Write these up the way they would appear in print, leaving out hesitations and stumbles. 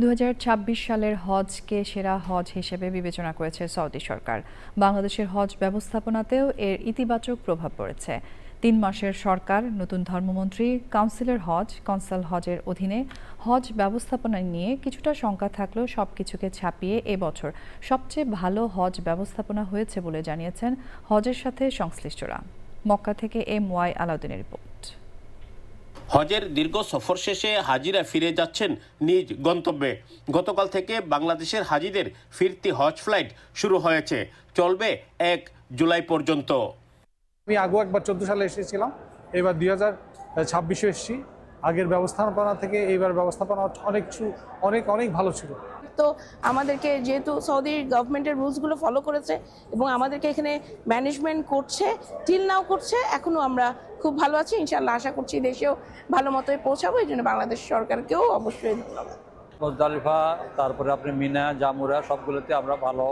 2026 সালের হজকে সেরা হজ হিসেবে বিবেচনা করেছে সৌদি সরকার। বাংলাদেশের হজ ব্যবস্থাপনাতেও এর ইতিবাচক প্রভাব পড়েছে। 3 মাসের সরকার নতুন ধর্মমন্ত্রী কাউন্সিলর হজ কনসাল হজের অধীনে হজ ব্যবস্থাপনা নিয়ে কিছুটা শঙ্কা থাকলেও সবকিছুকে ছাপিয়ে এবছর সবচেয়ে ভালো হজ ব্যবস্থাপনা হয়েছে বলে জানিয়েছেন হজের সাথে সংশ্লিষ্টরা। মক্কা থেকে MY আলাউদ্দিনের রিপোর্ট। হজের দীর্ঘ সফর শেষে হাজিরা ফিরে যাচ্ছেন নিজ গন্তব্যে। গতকাল থেকে বাংলাদেশের হাজিদের ফিরতি হজ ফ্লাইট শুরু হয়েছে, চলবে 1 জুলাই পর্যন্ত। আমি আগেও একবার 14 সালে এসেছিলাম, এবার 2026-এ এসেছি। আগের ব্যবস্থাপনা থেকে এইবার ব্যবস্থাপনা অনেক ভালো ছিল। তো আমাদেরকে যেহেতু সৌদি গভর্নমেন্টের রুলসগুলো ফলো করেছে এবং আমাদেরকে এখানে ম্যানেজমেন্ট করছে, টিল নাও করছে, এখনো আমরা খুব ভালো আছি। ইনশাআল্লাহ আশা করছি দেশেও ভালো মতোই পৌঁছাবো। এই জন্য বাংলাদেশ সরকারকেও অবশ্যই ধন্যবাদ। মুজদালিফা, তারপরে আপনি মিনা, জামুরা সবগুলোতে আমরা ভালো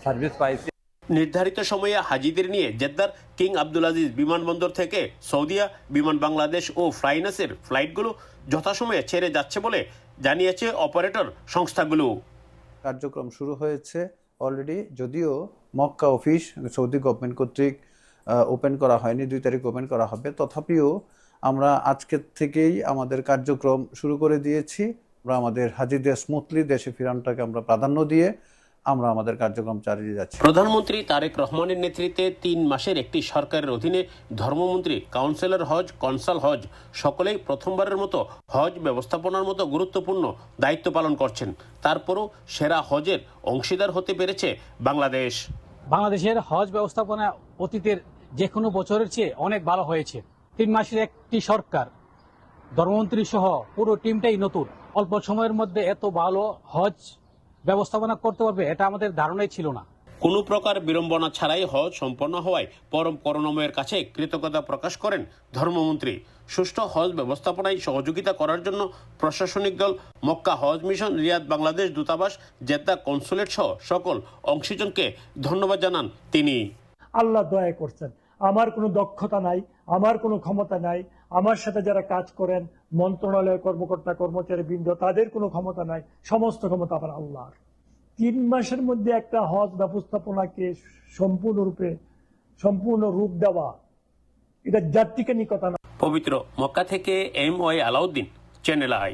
সার্ভিস পাইছি। নির্ধারিত সময়ে হাজিদের নিয়ে জেদ্দার কিং আব্দুল আজিজ বিমানবন্দর থেকে সৌদিয়া, বিমান বাংলাদেশ ও ফ্লাইনাসের ফ্লাইটগুলো যথাসময়ে ছেড়ে যাচ্ছে বলে জানিয়েছে অপারেটর সংস্থাগুলো। কার্যক্রম শুরু হয়েছে অলরেডি, যদিও মক্কা অফিস সৌদি গভর্নমেন্ট কর্তৃক ওপেন করা হয়নি, 2 তারিখ ওপেন করা হবে। তথাপিও আমরা আজকের থেকেই আমাদের কার্যক্রম শুরু করে দিয়েছি। আমরা আমাদের হাজিদের স্মুথলি দেশে ফিরানোটাকে আমরা প্রাধান্য দিয়ে আমরা আমাদের কার্যক্রম চালিয়ে যাচ্ছি। প্রধানমন্ত্রী তারেক রহমানের নেতৃত্বে 3 মাসের একটি সরকারের অধীনে ধর্মমন্ত্রী, কাউন্সিলর হজ, কনসাল হজ সকলেই প্রথমবারের মতো হজ ব্যবস্থাপনার মতো গুরুত্বপূর্ণ দায়িত্ব পালন করছেন। তারপরও সেরা হজের অংশীদার হতে পেরেছে বাংলাদেশ। বাংলাদেশের হজ ব্যবস্থাপনা অতীতের যে কোনো বছরের চেয়ে অনেক ভালো হয়েছে। 3 মাসের একটি সরকার, ধর্মমন্ত্রী সহ পুরো টিমটাই নতুন। অল্প সময়ের মধ্যে এত ভালো হজ ব্যবস্থাপনা করতে পারবে এটা আমাদের ধারণাই ছিল না। কোনো প্রকার বিড়ম্বনা ছাড়াই হজ সম্পন্ন হওয়ায় পরম করুণাময়ের কাছে কৃতজ্ঞতা প্রকাশ করেন ধর্মমন্ত্রী। সুষ্ঠু হজ ব্যবস্থাপনায় সহযোগিতা করার জন্য প্রশাসনিক দল, মক্কা হজ মিশন, রিয়াদ বাংলাদেশ দূতাবাস, জেদ্দা কনসুলেট সহ সকল অংশীজনকে ধন্যবাদ জানান তিনি। আল্লাহ দয়া করছেন। আমার কোনো দক্ষতা নাই, আমার কোনো ক্ষমতা নাই, আমার সাথে যারা কাজ করেন মন্ত্রণালয়ের কর্মকর্তা কর্মচারী বৃন্দ, তাদের কোনো ক্ষমতা নাই, সমস্ত ক্ষমতা আমার আল্লাহর। 3 মাসের মধ্যে একটা হজ ব্যবস্থাপনাকে সম্পূর্ণ রূপ দেওয়া, এটা জাতিকানিকতা না। পবিত্র মক্কা থেকে MY আলাউদ্দিন, চ্যানেল আই।